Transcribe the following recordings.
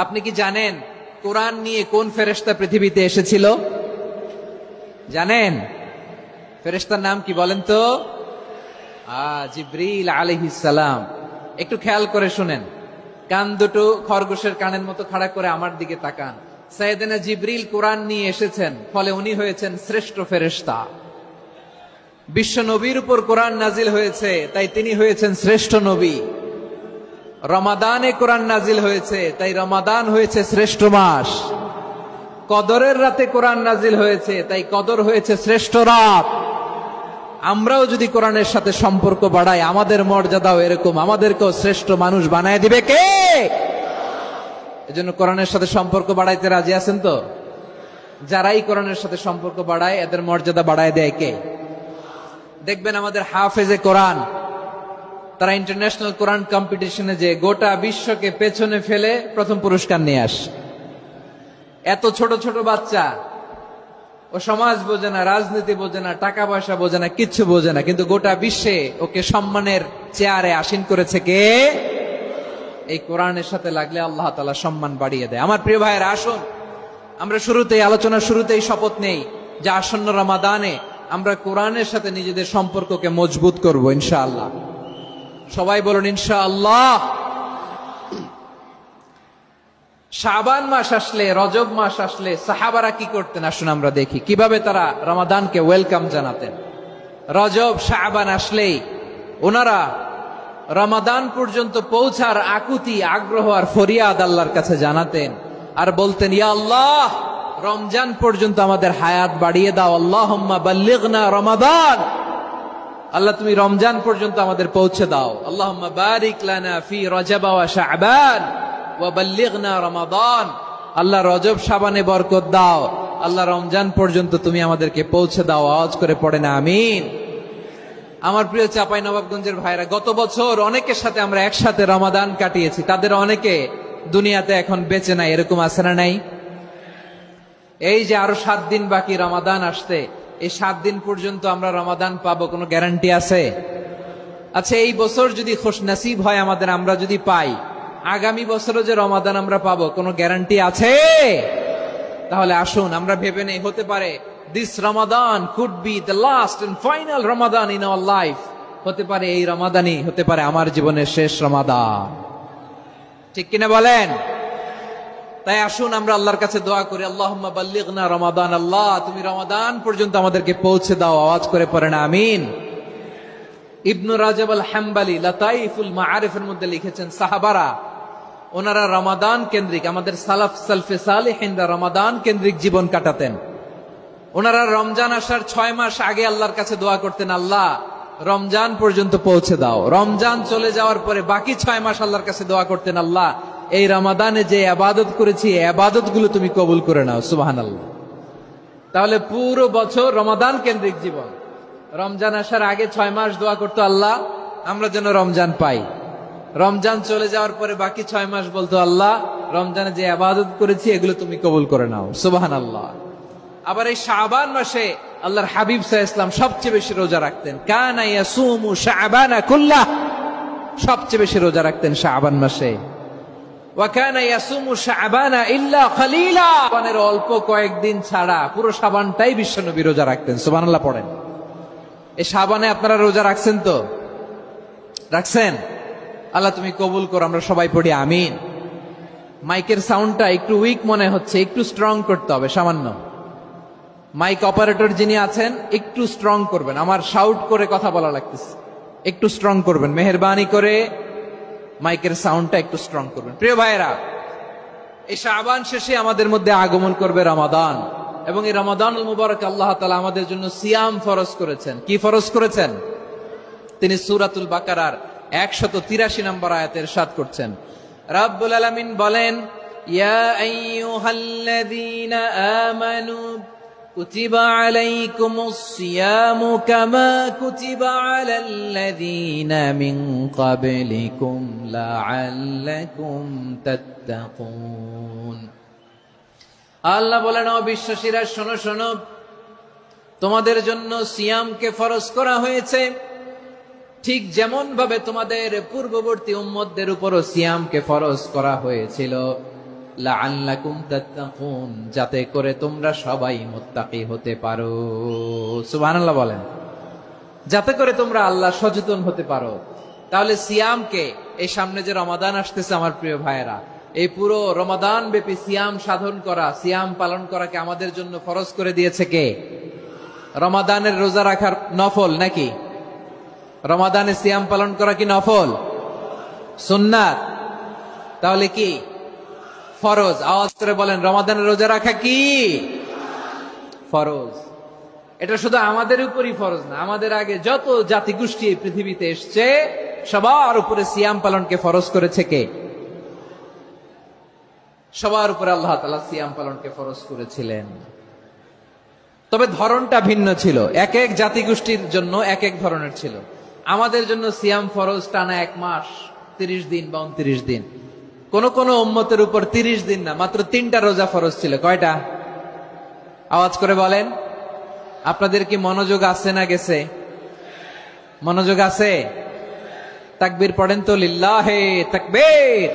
আপনি কি জানেন কোরআন নিয়ে কোন ফেরেশতা পৃথিবীতে এসেছিল? জানেন ফেরেশতার নাম কি বলেন তো? জিবরিল আলাইহিস সালাম। একটু খেয়াল করে শুনেন, কান দুটো খরগোশের কানের মতো খাড়া করে আমার দিকে তাকান। সাইয়েদনা জিবরিল কোরআন নিয়ে এসেছেন, ফলে উনি হয়েছেন শ্রেষ্ঠ ফেরেশতা। বিশ্ব নবীর উপর কোরআন নাজিল হয়েছে, তাই তিনি হয়েছেন শ্রেষ্ঠ নবী। রমাদানে কোরআন নাজিল হয়েছে, তাই রমাদান হয়েছে শ্রেষ্ঠ মাস। কদরের রাতে কোরআন নাজিল হয়েছে, তাই কদর হয়েছে শ্রেষ্ঠ রাত। আমরাও যদি কোরআনের সাথে সম্পর্ক বাড়াই, আমাদের মর্যাদাও এরকম, আমাদেরকেও শ্রেষ্ঠ মানুষ বানায় দিবে কে? এজন্য কোরআনের সাথে সম্পর্ক বাড়াইতে রাজি আছেন তো? যারাই কোরআনের সাথে সম্পর্ক বাড়ায়, এদের মর্যাদা বাড়ায় দেয় কে? দেখবেন আমাদের হাফেজে কোরআন, তারা ইন্টারন্যাশনাল কোরআন কম্পিটিশনে যে গোটা বিশ্বকে পেছনে ফেলে প্রথম পুরস্কার নিয়ে আসে। এত ছোট ছোট বাচ্চা, ও সমাজ বোঝে না, রাজনীতি বোঝে না, টাকা পয়সা বোঝে না, কিচ্ছু বোঝে না, কিন্তু গোটা বিশ্বে ওকে সম্মানের চেয়ারে আসীন করেছে কে? এই কোরআনের সাথে লাগলে আল্লাহ তাআলা সম্মান বাড়িয়ে দেয়। আমার প্রিয় ভাইয়েরা, আসুন আমরা শুরুতেই, আলোচনার শুরুতেই শপথ নেই যে আসন্ন রমাদানে আমরা কোরআনের সাথে নিজেদের সম্পর্ককে মজবুত করব ইনশাআল্লাহ। সবাই বলুন ইনশাআল্লাহ। শাবান মাস আসলে, রজব মাস আসলে সাহাবারা কি করতেন আসুন আমরা দেখি, কিভাবে তারা রমাদানকে ওয়েলকাম জানাতেন। রজব শাবান আসলেই ওনারা রমাদান পর্যন্ত পৌঁছার আকুতি, আগ্রহ আর ফরিয়াদ আল্লাহর কাছে জানাতেন আর বলতেন, ইয়া আল্লাহ, রমজান পর্যন্ত আমাদের হায়াত বাড়িয়ে দাও। আল্লাহুম্মা বাল্লিগনা রমাদান, আল্লাহ তুমি রমজান পর্যন্ত আমাদের পৌঁছে দাও। আল্লাহুম্মা বারিক লানা ফি রজব ওয়া শাবান ওয়া বাল্লিগনা রমাদান, আল্লাহ রজব শাবানে বরকত দাও, আল্লাহ রমজান পর্যন্ত তুমি আমাদেরকে পৌঁছে দাও। আওয়াজ করে পড়েন আমিন। আমার প্রিয় চাঁপাইনবাবগঞ্জের ভাইরা, গত বছর অনেকের সাথে আমরা একসাথে রমাদান কাটিয়েছি, তাদের অনেকে দুনিয়াতে এখন বেঁচে নাই, এরকম আছে না নাই? এই যে আরো 7 দিন বাকি রমাদান আসতে, এই 7 দিন পর্যন্ত আমরা রমাদান পাবো, কোনো গ্যারান্টি আছে? আচ্ছা, এই বছর যদি খুশনসিব হয় আমাদের, আমরা যদি পাই, আগামী বছরও যে রমাদান আমরা পাবো, কোনো গ্যারান্টি আছে? তাহলে আসুন আমরা ভেবে নেই, হতে পারে this Ramadan could be the last and final Ramadan in our life. হতে পারে এই রমাদানই হতে পারে আমার জীবনের শেষ রমাদান। ঠিক কিনা বলেন? তাই আসুন আমরা আল্লাহর কাছে দোয়া করি, আল্লাহুম্মা বাল্লিগনা রমাদান, আল্লাহ তুমি রমাদান পর্যন্ত আমাদেরকে পৌঁছে দাও। আওয়াজ করে পড়েন আমিন। ইবনু রাজব আল হাম্বলি লাতাইফুল মাআরিফের মধ্যে লিখেছেন, সাহাবারা ওনারা রমাদান কেন্দ্রিক, আমাদের সালাফ সালফে সালেহিনরা রমাদান কেন্দ্রিক জীবন কাটাতেন। ওনারা রমজান আসার 6 মাস আগে আল্লাহর কাছে দোয়া করতেন, আল্লাহ রমজান পর্যন্ত পৌঁছে দাও। রমজান চলে যাওয়ার পরে বাকি 6 মাস আল্লাহর কাছে দোয়া করতেন, আল্লাহ এই রমাদানে যে ইবাদত করেছি, এই ইবাদত গুলো তুমি কবুল করে নাও। সুবহানাল্লাহ। তাহলে পুরো বছর রমাদান কেন্দ্রিক জীবন। রমজান আসার আগে 6 মাস দোয়া করতো, আল্লাহ আমরা যেন রমজান পাই। রমজান চলে যাওয়ার পরে বাকি 6 মাস বলতো, আল্লাহ রমজানে যে ইবাদত করেছি এগুলো তুমি কবুল করে নাও। সুবহানাল্লাহ। আবার এই শাবান মাসে আল্লাহর হাবিব সাল্লাল্লাহু আলাইহি ওয়াসাল্লাম সবচেয়ে বেশি রোজা রাখতেন। কানা ইয়াসুমু শাবানা কুল্লাহ, সবচেয়ে বেশি রোজা রাখতেন শাবান মাসে। ওয়া কানা ইয়াসুমু শাবানা ইল্লা খলিলা, শাবানের অল্প কয়েকদিন ছাড়া পুরো শাবানটাই বিশ্বনবী রোজা রাখতেন। সুবহানাল্লাহ পড়েন। এই শাবানে আপনারা রোজা রাখছেন তো? রাখছেন? আল্লাহ তুমি কবুল করো। আমরা সবাই পড়ি আমিন। মাইকের সাউন্ডটা একটু উইক মনে হচ্ছে, একটু স্ট্রং করতে হবে সামান্য। মাইক অপারেটর যিনি আছেন একটু স্ট্রং করবেন, আমার শাউট করে কথা বলা লাগতেছে, একটু স্ট্রং করবেন মেহেরবানি করে। মাইকের সাউন্ডটা একটু স্ট্রং করবেন। প্রিয় ভাইয়েরা, এই শাবান শেষে আমাদের মধ্যে আগমন করবে রমাদান, এবং এই রমাদানুল মুবারক আল্লাহ তাআলা আমাদের জন্য সিয়াম ফরজ করেছেন। কি ফরজ করেছেন? তিনি সূরাতুল বাকারার 183 নম্বর আয়াতে ইরশাদ করছেন, রব্বুল আলামিন বলেন, ইয়া আইয়ুহাল্লাযীনা আমানু কুতিবা আলাইকুমুস সিয়ামু কামা কুতিবা আলাল্লাযীনা মিন ক্বাবলিকুম লাআল্লাকুম তাত্তাকুন। আল্লাহ বলেন, ও বিশ্বাসীরা শোনো শোনো, তোমাদের জন্য সিয়ামকে ফরজ করা হয়েছে, ঠিক যেমন ভাবে তোমাদের পূর্ববর্তী উম্মতদের উপরও সিয়ামকে ফরজ করা হয়েছিল। লাআল্লাকুম তাত্তাকুন, যাতে করে তোমরা সবাই মুত্তাকি হতে পারো। সুবহানাল্লাহ বলেন। যাতে করে তোমরা আল্লাহ সচেতন হতে পারো। তাহলে সিয়ামকে, এই সামনে যে রমাদান আসতেছে আমার প্রিয় ভাইয়েরা, এই পুরো রমাদান ব্যাপী সিয়াম সাধন করা, সিয়াম পালন করাকে আমাদের জন্য ফরজ করে দিয়েছে কে? রমাদানের রোজা রাখার নফল নাকি? রমাদানে সিয়াম পালন করা কি নফল? সুন্নাত। তাহলে কি ফরজ? আওয়াজ করে বলেন, রমাদানের রোজা রাখা কি ফরজ? এটা শুধু আমাদের উপরই ফরজ না, আমাদের আগে যত জাতিগোষ্ঠী এই পৃথিবীতে এসছে সবার উপরে সিয়াম পালনকে ফরজ করেছে কে? সবার উপরে আল্লাহ তাআলা সিয়াম পালনকে ফরজ করেছিলেন। তবে ধরনটা ভিন্ন ছিল, এক এক জাতিগোষ্ঠীর জন্য এক এক ধরনের ছিল। আমাদের জন্য সিয়াম ফরজ টানা 1 মাস 30 দিন বা 29 দিন। কোন কোন উম্মতের উপর 30 দিন না, মাত্র 3টা রোজা ফরজ ছিল। কয়টা? আওয়াজ করে বলেন। আপনাদের কি মনোযোগ আছে না গেছে? মনোযোগ আছে? তাকবীর পড়েন তো, লিল্লাহে তাকবীর।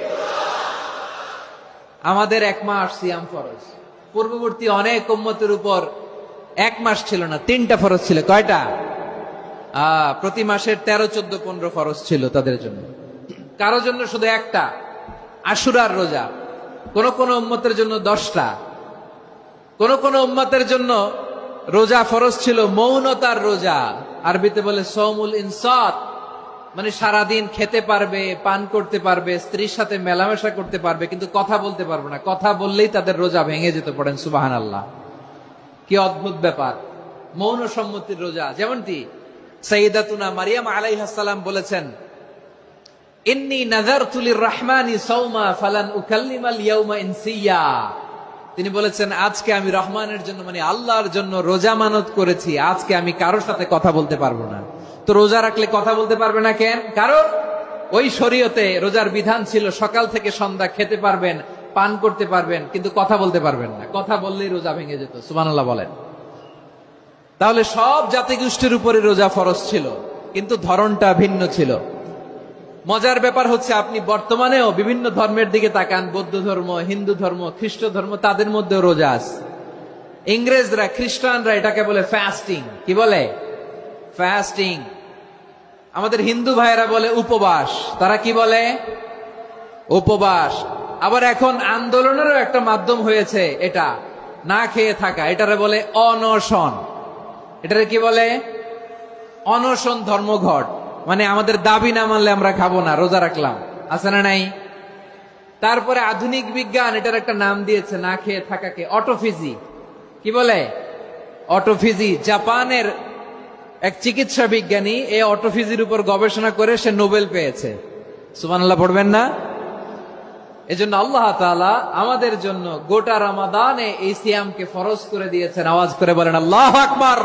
আমাদের 1 মাস সিয়াম ফরজ। পূর্ববর্তী অনেক উম্মতের উপর 1 মাস ছিল না, 3টা ফরজ ছিল। কয়টা? প্রতি মাসের 13, 14, 15 ফরজ ছিল তাদের জন্য। কারো জন্য শুধু একটা, আশুরার রোজা। কোন কোন উম্মতের জন্য 10টা। কোন কোন উম্মতের জন্য রোজা ফরজ ছিল মৌনতার রোজা, আরবিতে বলে সৌমুল ইনসাত, মানে সারাদিন খেতে পারবে, পান করতে পারবে, স্ত্রীর সাথে মেলামেশা করতে পারবে, কিন্তু কথা বলতে পারবে না। কথা বললেই তাদের রোজা ভেঙে যেত। পড়েন সুবহানাল্লাহ। কি অদ্ভুত ব্যাপার! মৌন সম্মতির রোজা। যেমনটি সাইয়্যিদাতুনা মারিয়াম আলাইহিস সালাম বলেছেন, ইন্নী নাযারতু লির-রাহমানি সাওমা ফালান উকাল্লিমাল ইয়াওমা ইনসিয়া। তিনি বলেছেন, আজকে আমি রহমানের জন্য, মানে আল্লাহর জন্য রোজা মানত করেছি, আজকে আমি কারোর সাথে কথা বলতে পারবো না। তো রোজা রাখলে কথা বলতে পারবে না কেন? কারণ ওই শরীয়তে রোজার বিধান ছিল সকাল থেকে সন্ধ্যা খেতে পারবেন, পান করতে পারবেন, কিন্তু কথা বলতে পারবেন না। কথা বললেই রোজা ভেঙে যেত। সুবহানাল্লাহ বলেন। তাহলে সব জাতিগোষ্ঠীর উপরে রোজা ফরজ ছিল, কিন্তু ধরনটা ভিন্ন ছিল। মজার ব্যাপার হচ্ছে, আপনি বর্তমানেও বিভিন্ন ধর্মের দিকে তাকান, বৌদ্ধ ধর্ম, হিন্দু ধর্ম, খ্রিস্ট ধর্ম, তাদের মধ্যেও রোজা আছে। ইংরেজরা, খ্রিস্টানরা এটাকে বলে ফাস্টিং। কি বলে? ফাস্টিং। আমাদের হিন্দু ভাইয়েরা বলে উপবাস। তারা কি বলে? উপবাস। আবার এখন আন্দোলনেরও একটা মাধ্যম হয়েছে এটা, না খেয়ে থাকা। এটারে বলে অনশন। এটারে কি বলে? অনশন ধর্মঘট। মানে আমাদের দাবি না মানলে আমরা খাবো না, রোজা রাখলাম। আছে না নাই? তারপরে আধুনিক বিজ্ঞান এটার একটা নাম দিয়েছে না খেয়ে থাকাকে, অটোফিজি। কি বলে? অটোফিজি। জাপানের এক চিকিৎসা বিজ্ঞানী এই অটোফিজির উপর গবেষণা করে সে নোবেল পেয়েছে। সুবহানাল্লাহ পড়বেন না? এজন্য আল্লাহ তাআলা আমাদের জন্য গোটা রমাদানে এই সিয়ামকে ফরজ করে দিয়েছেন। আওয়াজ করে বলেন আল্লাহু আকবার।